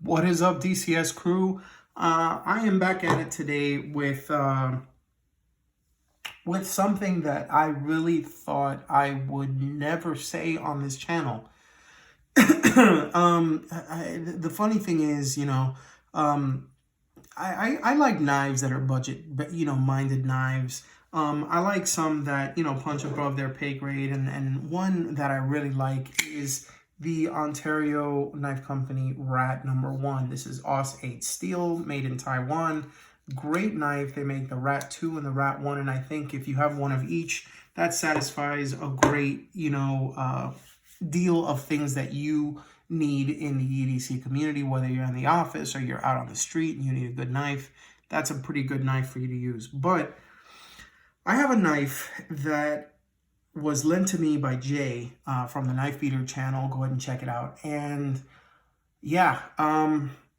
What is up, DCS crew? I am back at it today with something that I really thought I would never say on this channel. The funny thing is, I like knives that are budget, but minded knives. I like some that punch above their pay grade, and one that I really like is the Ontario Knife Company Rat #1. This is Aus 8 steel, made in Taiwan. Great knife. They make the Rat 2 and the Rat 1, and I think if you have one of each, that satisfies a great, deal of things that you need in the EDC community, whether you're in the office or you're out on the street and you need a good knife. That's a pretty good knife for you to use. But I have a knife that was lent to me by Jay from the Knife Beater channel. Go ahead and check it out. And yeah,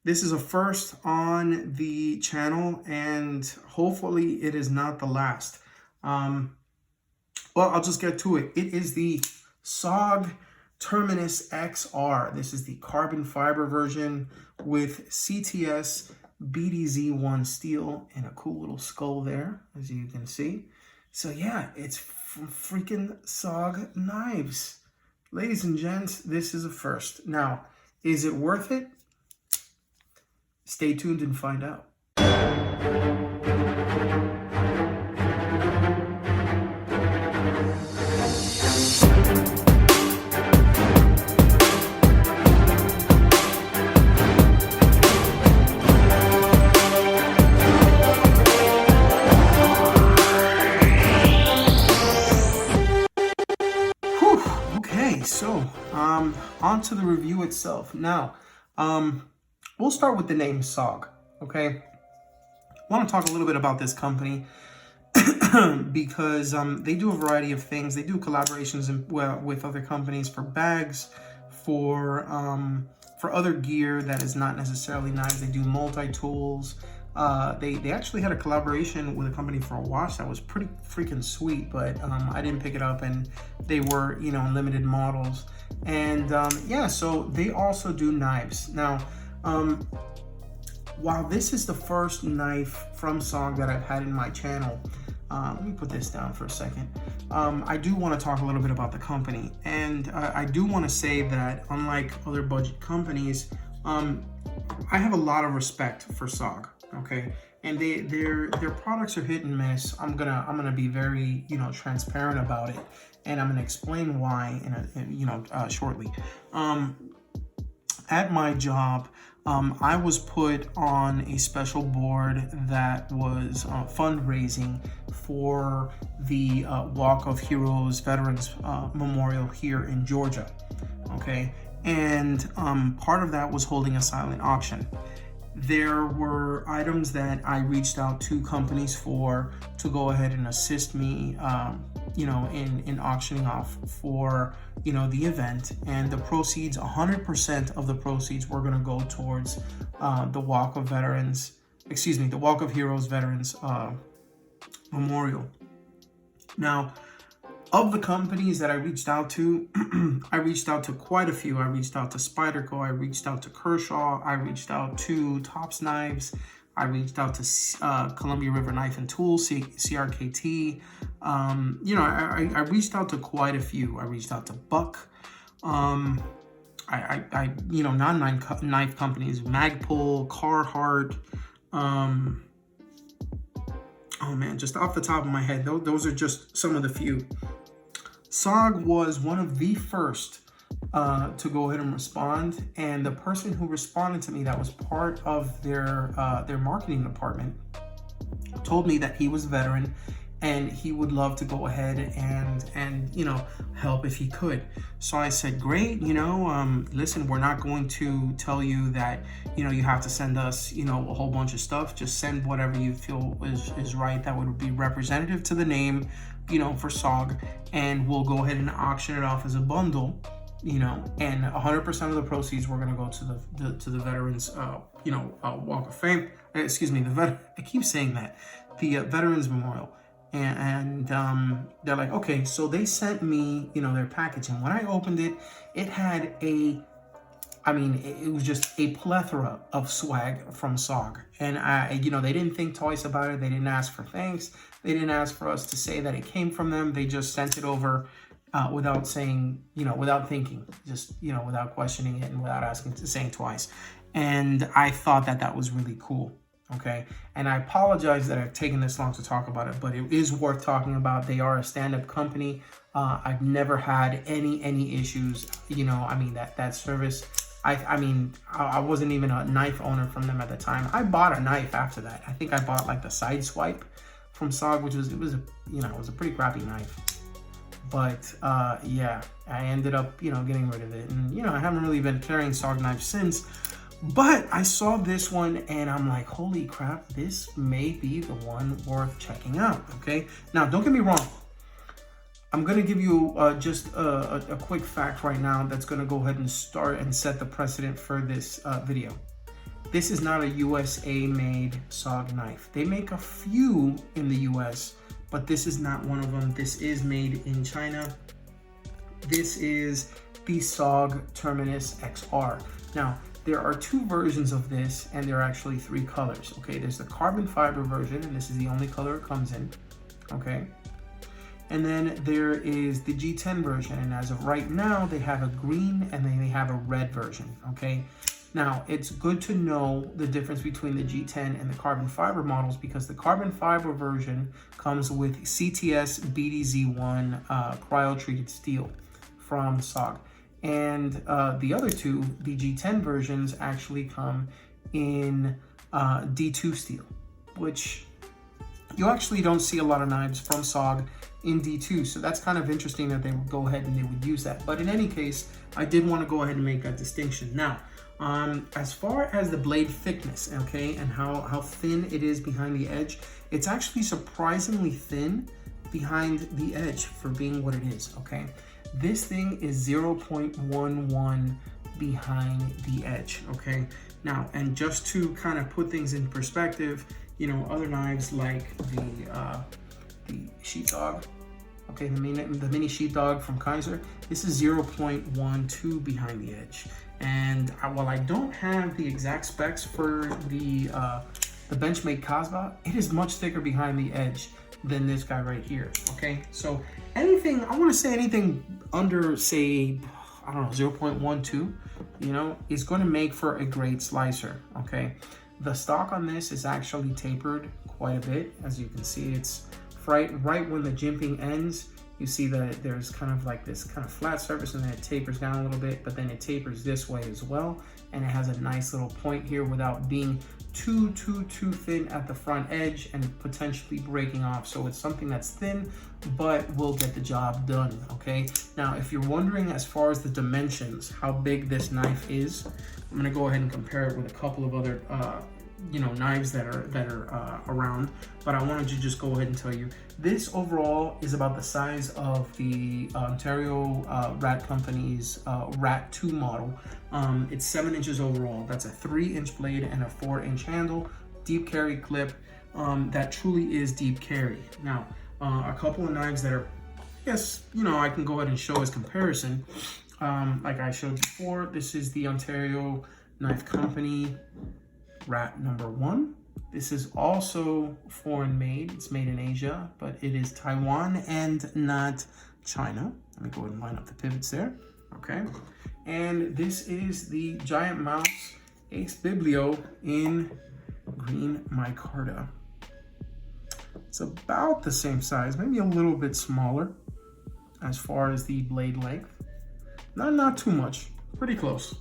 this is a first on the channel, and hopefully it is not the last. Well, I'll just get to it. It is the SOG Terminus XR. This is the carbon fiber version with CTS BDZ1 steel and a cool little skull there, as you can see. So yeah, it's from freaking SOG Knives. Ladies and gents, this is a first. Now, is it worth it? Stay tuned and find out. So, on to the review itself. Now, we'll start with the name SOG, okay? I want to talk a little bit about this company because they do a variety of things. They do collaborations with other companies for bags, for other gear that is not necessarily knives. They do multi-tools. They actually had a collaboration with a company for a watch that was pretty freaking sweet, but I didn't pick it up, and they were limited models. And yeah, so they also do knives. Now, while this is the first knife from SOG that I've had in my channel, let me put this down for a second. I do want to talk a little bit about the company, and I do want to say that unlike other budget companies, I have a lot of respect for SOG. Okay, and their products are hit and miss. I'm gonna be very transparent about it, and I'm gonna explain why shortly. At my job, I was put on a special board that was fundraising for the Walk of Heroes Veterans Memorial here in Georgia. Okay, and part of that was holding a silent auction. There were items that I reached out to companies for to go ahead and assist me, in auctioning off for, the event. And the proceeds, 100% of the proceeds were going to go towards the Walk of Heroes Veterans Memorial. Now, of the companies that I reached out to, I reached out to quite a few. I reached out to Spyderco, I reached out to Kershaw, I reached out to Tops Knives, I reached out to Columbia River Knife and Tools, CRKT. I reached out to quite a few. I reached out to Buck. Non-knife companies, Magpul, Carhartt. Oh man, just off the top of my head, those are just some of the few. SOG was one of the first to go ahead and respond, and the person who responded to me that was part of their marketing department told me that he was a veteran and he would love to go ahead and help if he could. So I said, great, listen, we're not going to tell you that you have to send us a whole bunch of stuff. Just send whatever you feel is right, that would be representative to the name for SOG, and we'll go ahead and auction it off as a bundle, and 100% of the proceeds were going to go to the veterans Walk of Fame. Excuse me, I keep saying that, the Veterans Memorial. And they're like, okay, so they sent me their package, and when I opened it, it had a I mean, it was just a plethora of swag from SOG. And they didn't think twice about it. They didn't ask for thanks. They didn't ask for us to say that it came from them. They just sent it over without saying, without thinking, just, without questioning it and without saying twice. And I thought that was really cool. Okay. And I apologize that I've taken this long to talk about it, but it is worth talking about. They are a stand-up company. I've never had any issues. I mean, that service. I wasn't even a knife owner from them at the time. I bought a knife after that. I think I bought like the side swipe from SOG, which was a pretty crappy knife. But yeah, I ended up getting rid of it, and I haven't really been carrying SOG knives since. But I saw this one and I'm like, holy crap, this may be the one worth checking out. Okay, now don't get me wrong. I'm going to give you just a quick fact right now that's going to go ahead and start and set the precedent for this video. This is not a USA made SOG knife. They make a few in the US, but this is not one of them. This is made in China. This is the SOG Terminus XR. Now, there are two versions of this, and there are actually three colors. Okay, there's the carbon fiber version, and this is the only color it comes in. Okay. And then there is the G10 version, and as of right now, they have a green and then they have a red version, okay? Now, it's good to know the difference between the G10 and the carbon fiber models, because the carbon fiber version comes with CTS BDZ1 cryo-treated steel from SOG. And the other two, the G10 versions, actually come in D2 steel, which you actually don't see a lot of knives from SOG in D2, so that's kind of interesting that they would go ahead and they would use that. But in any case, I did want to go ahead and make that distinction. Now, as far as the blade thickness, okay, and how thin it is behind the edge, it's actually surprisingly thin behind the edge for being what it is, okay? This thing is 0.11 behind the edge, okay? Now, and just to kind of put things in perspective, other knives like the sheepdog, okay, the mini sheepdog from Kaiser, this is 0.12 behind the edge. And while I don't have the exact specs for the Benchmade Casbah, it is much thicker behind the edge than this guy right here, okay? So anything, I want to say anything under, say, I don't know, 0.12, is going to make for a great slicer, okay? The stock on this is actually tapered quite a bit. As you can see, it's right when the jimping ends, you see that there's kind of like this kind of flat surface, and then it tapers down a little bit, but then it tapers this way as well. And it has a nice little point here without being too thin at the front edge and potentially breaking off. So it's something that's thin, but will get the job done, okay? Now, if you're wondering as far as the dimensions, how big this knife is, I'm gonna go ahead and compare it with a couple of other knives that are around, but I wanted to just go ahead and tell you this overall is about the size of the Ontario Rat Company's Rat 2 model. It's 7 inches overall. That's a 3-inch blade and a 4-inch handle, deep carry clip. That truly is deep carry. Now, a couple of knives that are, yes, I can go ahead and show as comparison. Like I showed before, this is the Ontario Knife Company Rat number 1. This is also foreign made. It's made in Asia, but it is Taiwan and not China. Let me go ahead and line up the pivots there. Okay. And this is the Giant Mouse Ace Biblio in green micarta. It's about the same size, maybe a little bit smaller as far as the blade length. Not too much, pretty close.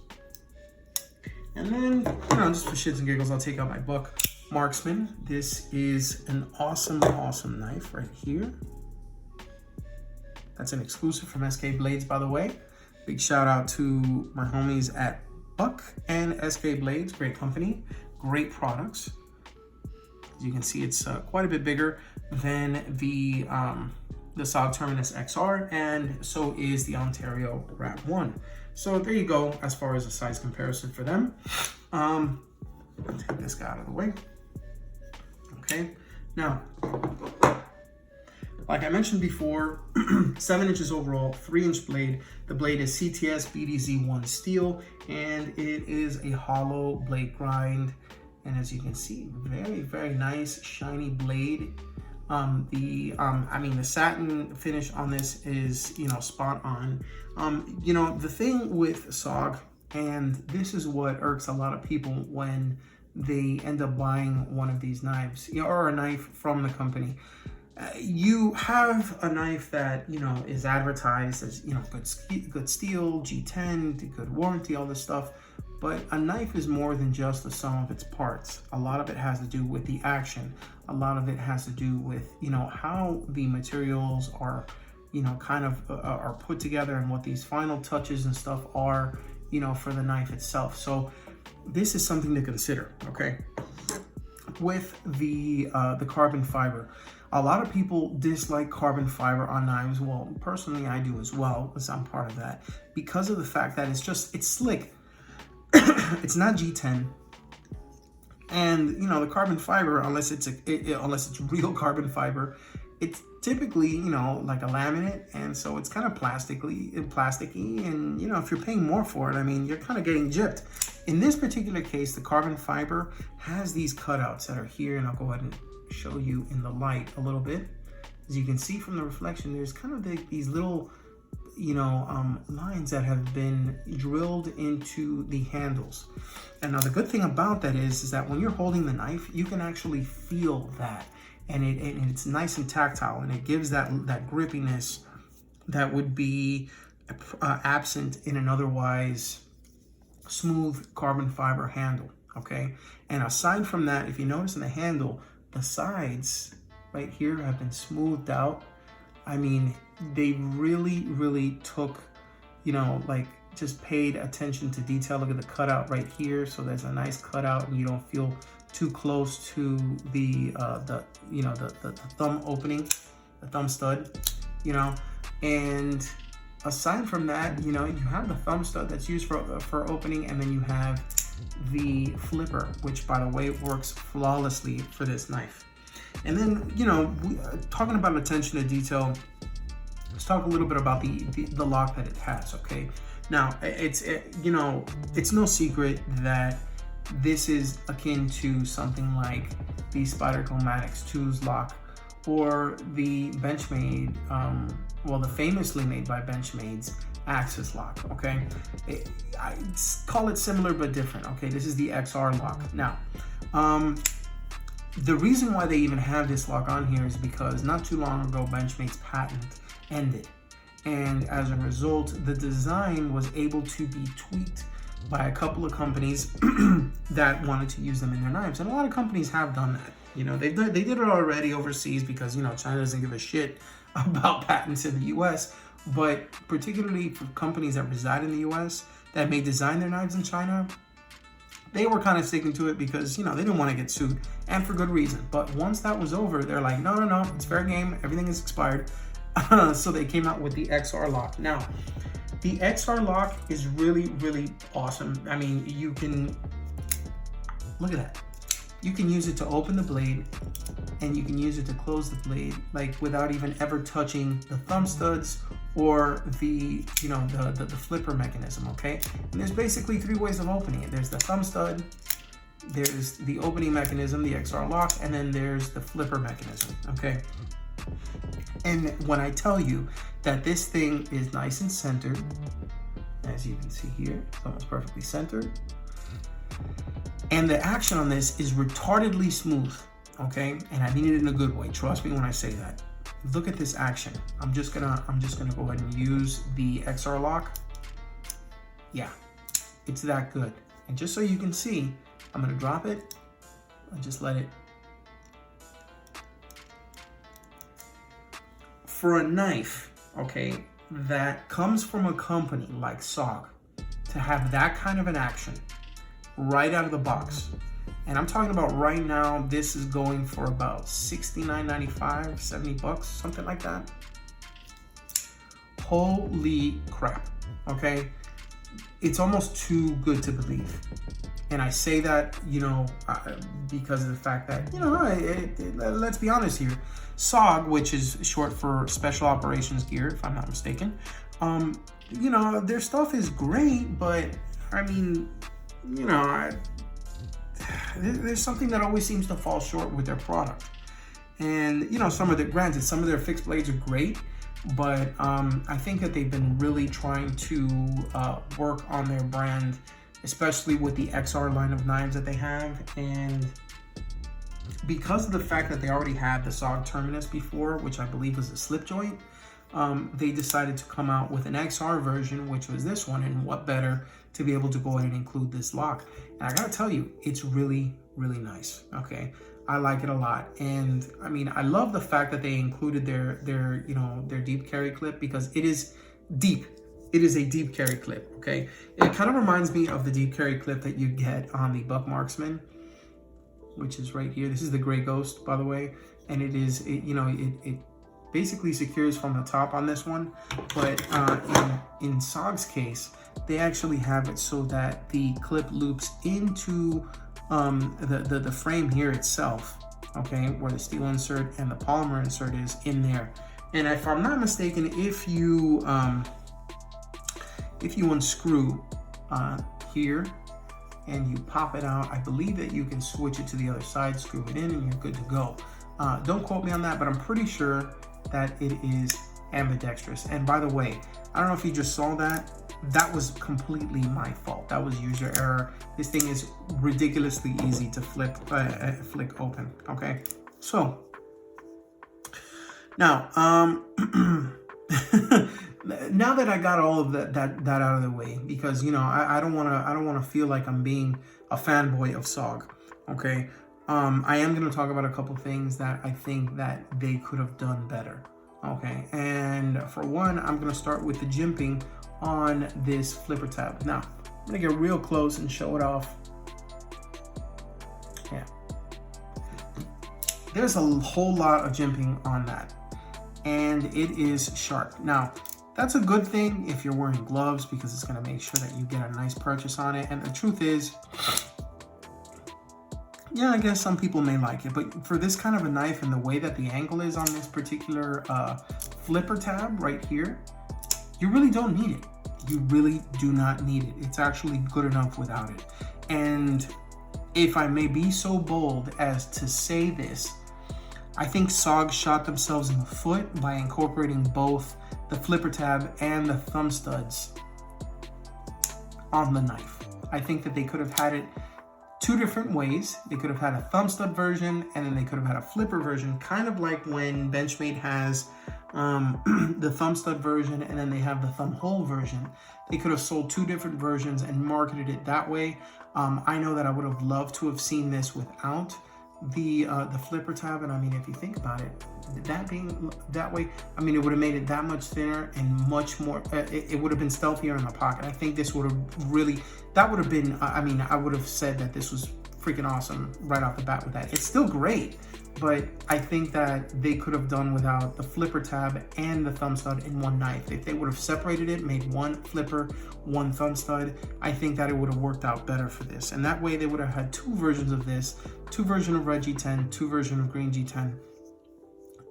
And then, just for shits and giggles, I'll take out my Buck Marksman. This is an awesome knife right here. That's an exclusive from SK Blades, by the way. Big shout out to my homies at Buck and SK Blades. Great company, great products. As you can see, it's quite a bit bigger than the SOG Terminus XR, and so is the Ontario Rat 1. So there you go, as far as a size comparison for them. I'll take this guy out of the way. Okay, now, Like I mentioned before, 7 inches overall, 3-inch blade. The blade is CTS BDZ1 steel, and it is a hollow blade grind. And as you can see, very, very nice, shiny blade. I mean, the satin finish on this is, you know, spot on. You know, the thing with SOG, and this is what irks a lot of people when they end up buying one of these knives, you know, or a knife from the company. You have a knife that, you know, is advertised as, you know, good steel, G10, good warranty, all this stuff. But a knife is more than just the sum of its parts. A lot of it has to do with the action. A lot of it has to do with, you know, how the materials are, you know, kind of are put together, and what these final touches and stuff are, you know, for the knife itself. So this is something to consider, okay? With the carbon fiber, a lot of people dislike carbon fiber on knives. Well, personally, I do as well, because I'm part of that, because of the fact that it's slick. It's not G10, and you know, the carbon fiber, unless it's real carbon fiber, it's typically, you know, like a laminate, and so it's kind of plasticky, and you know, if you're paying more for it, I mean, you're kind of getting gypped. In this particular case, the carbon fiber has these cutouts that are here, and I'll go ahead and show you in the light a little bit. As you can see from the reflection, there's kind of these little, you know, lines that have been drilled into the handles. And now the good thing about that is that when you're holding the knife, you can actually feel that, and it's nice and tactile, and it gives that grippiness that would be absent in an otherwise smooth carbon fiber handle. Okay, and aside from that, if you notice in the handle, the sides right here have been smoothed out. I mean, they really took, you know, like, just paid attention to detail. Look at the cutout right here. So there's a nice cutout, and you don't feel too close to the you know, the thumb opening, the thumb stud, you know. And aside from that, you know, you have the thumb stud that's used for opening, and then you have the flipper, which, by the way, works flawlessly for this knife. And then, you know, talking about attention to detail, let's talk a little bit about the lock that it has, okay? Now, you know, it's no secret that this is akin to something like the Spyderco Maddox 2's lock, or the Benchmade, well, the famously made by Benchmade's Axis lock, okay? I call it similar but different, okay? This is the XR lock. Now, the reason why they even have this lock on here is because not too long ago, Benchmade's patent ended. And as a result, the design was able to be tweaked by a couple of companies that wanted to use them in their knives. And a lot of companies have done that. You know, they did it already overseas, because, you know, China doesn't give a shit about patents in the US. But particularly for companies that reside in the US that may design their knives in China, they were kind of sticking to it because, you know, they didn't want to get sued, and for good reason. But once that was over, they're like, no, it's fair game. Everything is expired. So they came out with the XR lock. Now, the XR lock is really awesome. I mean, you can, look at that. You can use it to open the blade, and you can use it to close the blade, like, without even ever touching the thumb studs or the, you know, the flipper mechanism, okay? And there's basically 3 ways of opening it. There's the thumb stud, there's the opening mechanism, the XR lock, and then there's the flipper mechanism, okay? And when I tell you that this thing is nice and centered, as you can see here, it's almost perfectly centered, and the action on this is retardedly smooth, okay? And I mean it in a good way. Trust me when I say that. Look at this action. I'm just gonna go ahead and use the XR lock. Yeah, it's that good. And just so you can see, I'm gonna drop it and just let it. For a knife, okay, that comes from a company like SOG, to have that kind of an action right out of the box, and I'm talking about right now, this is going for about $69.95, $70, something like that. Holy crap, okay? It's almost too good to believe. And I say that, because of the fact that, let's be honest here. SOG, which is short for Special Operations Gear, if I'm not mistaken, their stuff is great, but I mean, there's something that always seems to fall short with their product. And, some of their fixed blades are great, but I think that they've been really trying to work on their brand, especially with the XR line of knives that they have. And because of the fact that they already had the SOG Terminus before, which I believe was a slip joint, they decided to come out with an XR version, which was this one, and what better to be able to go ahead and include this lock. And I gotta tell you, it's really, really nice, okay? I like it a lot. And I mean, I love the fact that they included their deep carry clip, because it is deep. It is a deep carry clip, okay? It kind of reminds me of the deep carry clip that you get on the Buck Marksman, which is right here. This is the Gray Ghost, by the way. And it basically secures from the top on this one. But in SOG's case, they actually have it so that the clip loops into the frame here itself, okay, where the steel insert and the polymer insert is in there. And if I'm not mistaken, if you unscrew here and you pop it out, I believe that you can switch it to the other side, screw it in, and you're good to go. Don't quote me on that, but I'm pretty sure that it is ambidextrous. And by the way, I don't know if you just saw that. That was completely my fault. That was user error. This thing is ridiculously easy to flick open. Okay, so now now that I got all of that out of the way, because I don't want to feel like I'm being a fanboy of SOG. Okay, I am going to talk about a couple things that I think that they could have done better. Okay, and for one, I'm going to start with the jimping on this flipper tab. Now, I'm going to get real close and show it off. Yeah. There's a whole lot of jimping on that, and it is sharp. Now, that's a good thing if you're wearing gloves, because it's going to make sure that you get a nice purchase on it. And the truth is, yeah, I guess some people may like it, but for this kind of a knife and the way that the angle is on this particular flipper tab right here, you really don't need it. You really do not need it. It's actually good enough without it. And if I may be so bold as to say this, I think SOG shot themselves in the foot by incorporating both the flipper tab and the thumb studs on the knife. I think that they could have had it two different ways. They could have had a thumb stud version, and then they could have had a flipper version, kind of like when Benchmade has the thumb stud version, and then they have the thumb hole version. They could have sold two different versions and marketed it that way. I know that I would have loved to have seen this without the flipper tab, and I mean, if you think about it, that being that way, I mean, it would have made it that much thinner and much more, it would have been stealthier in the pocket. I think this would have really, that would have been, I mean, I would have said that this was freaking awesome right off the bat with that. It's still great, but I think that they could have done without the flipper tab and the thumb stud in one knife. If they would have separated it, made one flipper, one thumb stud, I think that it would have worked out better for this. And that way they would have had two versions of this, two versions of red G10, two versions of green G10,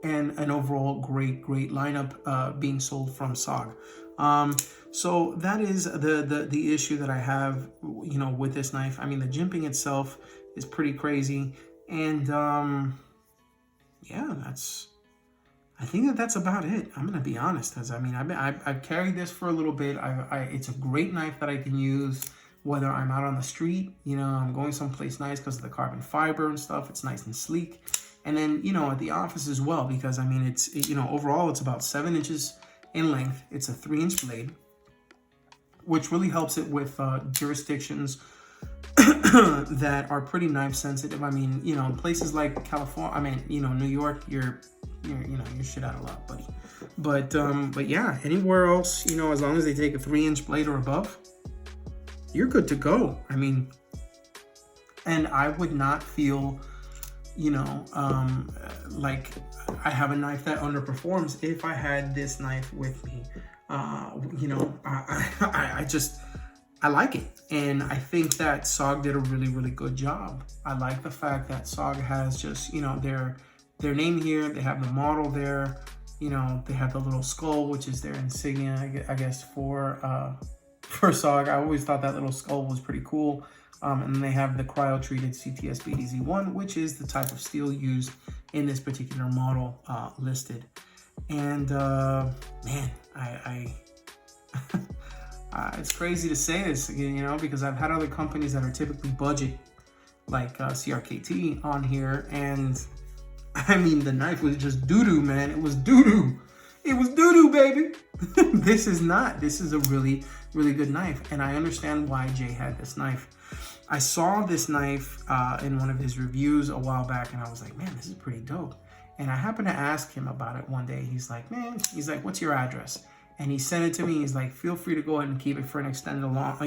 and an overall great lineup being sold from SOG. So that is the issue that I have, with this knife. I mean, the jimping itself is pretty crazy, and yeah, I think that's about it. I'm gonna be honest, because I mean, I've carried this for a little bit. It's a great knife that I can use whether I'm out on the street, I'm going someplace nice because of the carbon fiber and stuff. It's nice and sleek. And then, at the office as well, because I mean, it's, overall it's about 7 inches in length. It's a 3-inch blade, which really helps it with jurisdictions that are pretty knife sensitive. I mean, places like California, I mean, New York, you're shit out of luck, buddy. But yeah, anywhere else, as long as they take a 3-inch blade or above, you're good to go. I mean, and I would not feel, like I have a knife that underperforms if I had this knife with me. I just, I like it. And I think that SOG did a really, really good job. I like the fact that SOG has just, you know, their name here. They have the model there. You know, they have the little skull, which is their insignia, I guess, for SOG. I always thought that little skull was pretty cool. And then they have the cryo-treated CTS BDZ1, which is the type of steel used in this particular model listed. And man, it's crazy to say this, you know, because I've had other companies that are typically budget, like CRKT on here, and I mean, the knife was just doo-doo, man. It was doo-doo. It was doo-doo, baby. This is not. This is a really, really good knife, and I understand why Jay had this knife. I saw this knife in one of his reviews a while back, and I was like, man, this is pretty dope. And I happened to ask him about it one day. He's like, what's your address? And he sent it to me. He's like, feel free to go ahead and keep it for an extended amount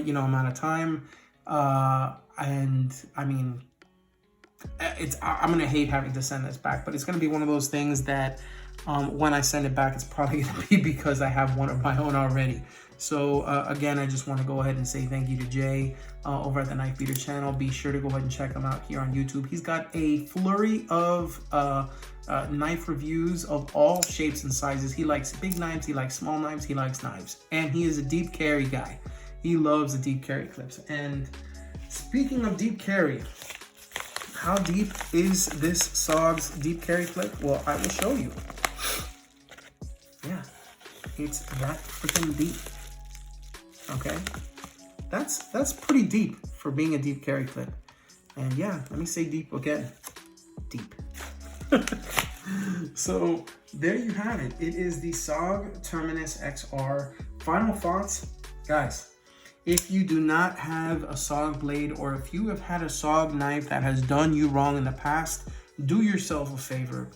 of time. And I mean, I'm gonna hate having to send this back, but it's gonna be one of those things that when I send it back, it's probably gonna be because I have one of my own already. So again, I just want to go ahead and say thank you to Jay over at the Knife Beater channel. Be sure to go ahead and check him out here on YouTube. He's got a flurry of knife reviews of all shapes and sizes. He likes big knives, he likes small knives, he likes knives, and he is a deep carry guy. He loves the deep carry clips. And speaking of deep carry, how deep is this SOG's deep carry clip? Well, I will show you. Yeah, it's that freaking deep. Okay, that's pretty deep for being a deep carry clip. And yeah, let me say deep again. Deep. So there you have it. It is the SOG Terminus XR. Final thoughts, guys. If you do not have a SOG blade, or if you have had a SOG knife that has done you wrong in the past, do yourself a favor,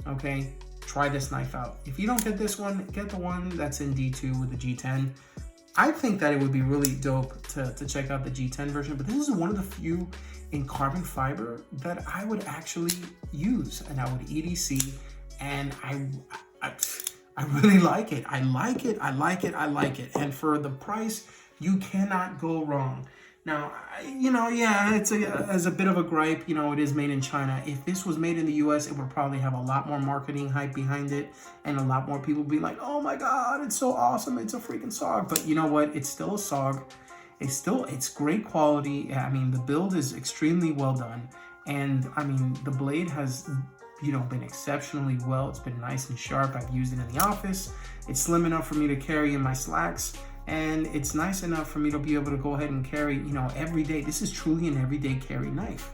okay? Try this knife out. If you don't get this one, get the one that's in D2 with the G10. I think that it would be really dope to check out the G10 version, but this is one of the few in carbon fiber that I would actually use, and I would EDC, and I really like it. I like it. And for the price, you cannot go wrong. Now, you know, yeah, as a bit of a gripe, you know, it is made in China. If this was made in the US, it would probably have a lot more marketing hype behind it, and a lot more people be like, oh my God, it's so awesome, it's a freaking SOG. But you know what? It's still a SOG. It's great quality. I mean, the build is extremely well done. And I mean, the blade has, you know, been exceptionally well. It's been nice and sharp. I've used it in the office. It's slim enough for me to carry in my slacks. And it's nice enough for me to be able to go ahead and carry, you know, every day. This is truly an everyday carry knife.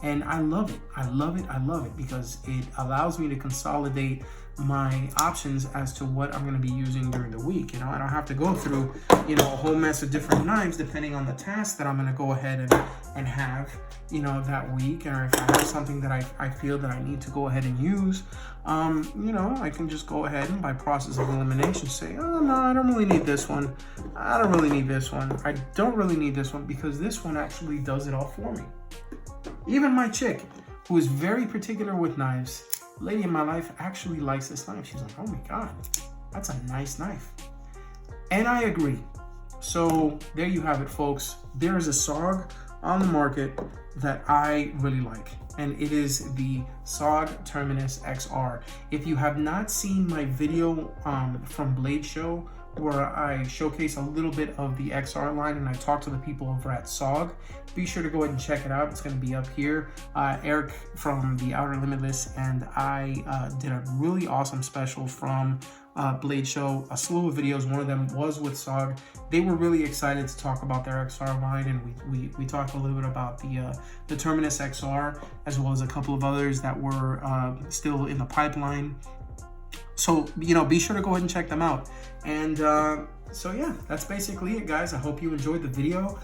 And I love it. I love it because it allows me to consolidate my options as to what I'm going to be using during the week. You know, I don't have to go through, you know, a whole mess of different knives depending on the task that I'm going to go ahead and have, you know, that week. Or if I have something that I feel that I need to go ahead and use, you know, I can just go ahead and by process of elimination say, oh no, I don't really need this one. I don't really need this one. I don't really need this one, because this one actually does it all for me. Even my chick, who is very particular with knives, lady in my life, actually likes this knife. She's like, oh my God, that's a nice knife. And I agree. So there you have it, folks. There is a SOG on the market that I really like, and it is the SOG Terminus XR. If you have not seen my video from Blade Show, where I showcase a little bit of the XR line and I talk to the people over at SOG, be sure to go ahead and check it out. It's going to be up here. Eric from the Outer Limitless and I did a really awesome special from Blade Show, a slew of videos. One of them was with SOG. They were really excited to talk about their XR line, and we talked a little bit about the Terminus XR, as well as a couple of others that were still in the pipeline. So, you know, be sure to go ahead and check them out. And so yeah, that's basically it, guys. I hope you enjoyed the video.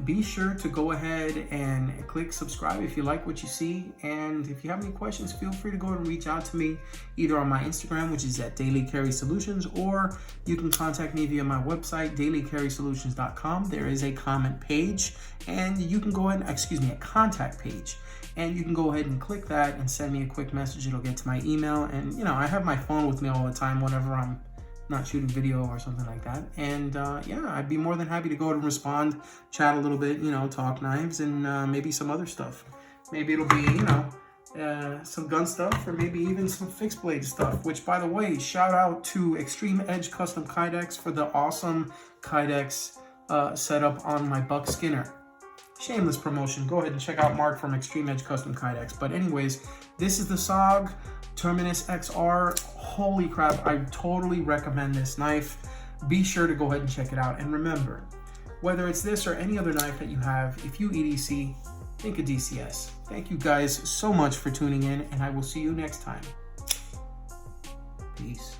Be sure to go ahead and click subscribe if you like what you see. And if you have any questions, feel free to go ahead and reach out to me either on my Instagram, which is at Daily Carry Solutions, or you can contact me via my website, dailycarrysolutions.com. There is a comment page, and you can go ahead and, a contact page. And you can go ahead and click that and send me a quick message. It'll get to my email. And, you know, I have my phone with me all the time whenever I'm not shooting video or something like that. And yeah, I'd be more than happy to go and respond, chat a little bit, you know, talk knives and maybe some other stuff. Maybe it'll be, you know, some gun stuff, or maybe even some fixed blade stuff, which, by the way, shout out to Extreme Edge Custom Kydex for the awesome Kydex setup on my Buck Skinner. Shameless promotion. Go ahead and check out Mark from Extreme Edge Custom Kydex. But anyways, this is the SOG Terminus XR. Holy crap, I totally recommend this knife. Be sure to go ahead and check it out. And remember, whether it's this or any other knife that you have, if you EDC, think of DCS. Thank you guys so much for tuning in, and I will see you next time. Peace.